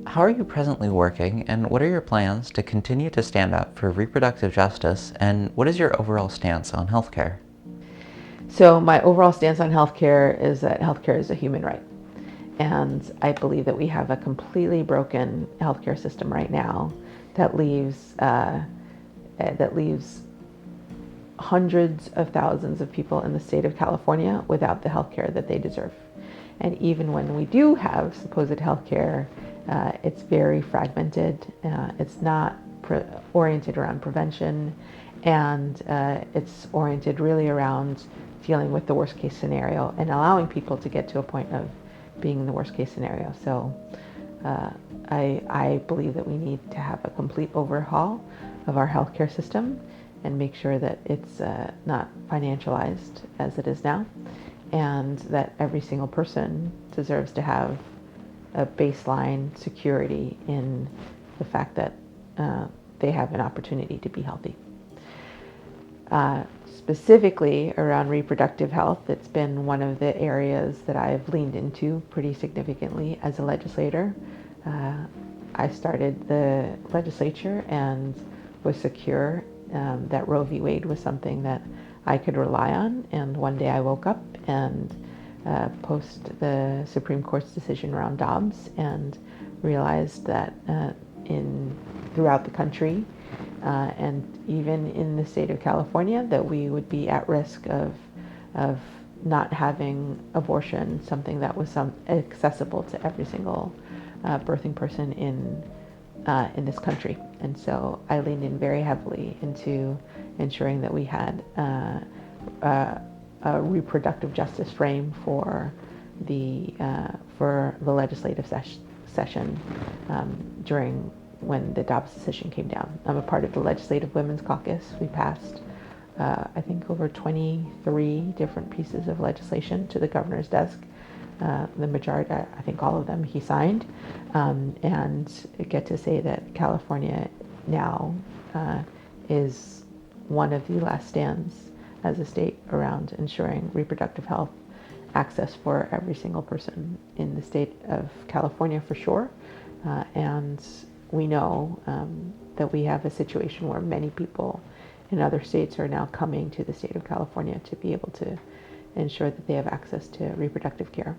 How are you presently working, and what are your plans to continue to stand up for reproductive justice, and what is your overall stance on healthcare? So my overall stance on healthcare is that healthcare is a human right. And I believe that we have a completely broken healthcare system right now that leaves hundreds of thousands of people in the state of California without the healthcare that they deserve. And even when we do have supposed healthcare, it's very fragmented. It's not oriented around prevention, and it's oriented really around dealing with the worst case scenario and allowing people to get to a point of being in the worst case scenario. So I believe that we need to have a complete overhaul of our healthcare system and make sure that it's not financialized as it is now, and that every single person deserves to have a baseline security in the fact that they have an opportunity to be healthy. Specifically around reproductive health, it's been one of the areas that I've leaned into pretty significantly as a legislator. I started the legislature and was secure that Roe v. Wade was something that I could rely on. And one day I woke up and post the Supreme Court's decision around Dobbs and realized that throughout the country and even in the state of California, that we would be at risk of not having abortion, something that was accessible to every single birthing person in this country. And so I leaned in very heavily into ensuring that we had a reproductive justice frame for the legislative session during when the Dobbs decision came down. I'm a part of the Legislative Women's Caucus. We passed, I think, over 23 different pieces of legislation to the governor's desk. The majority, I think all of them, he signed. And I get to say that California now is one of the last stands as a state around ensuring reproductive health access for every single person in the state of California, for sure. And we know that we have a situation where many people in other states are now coming to the state of California to be able to ensure that they have access to reproductive care.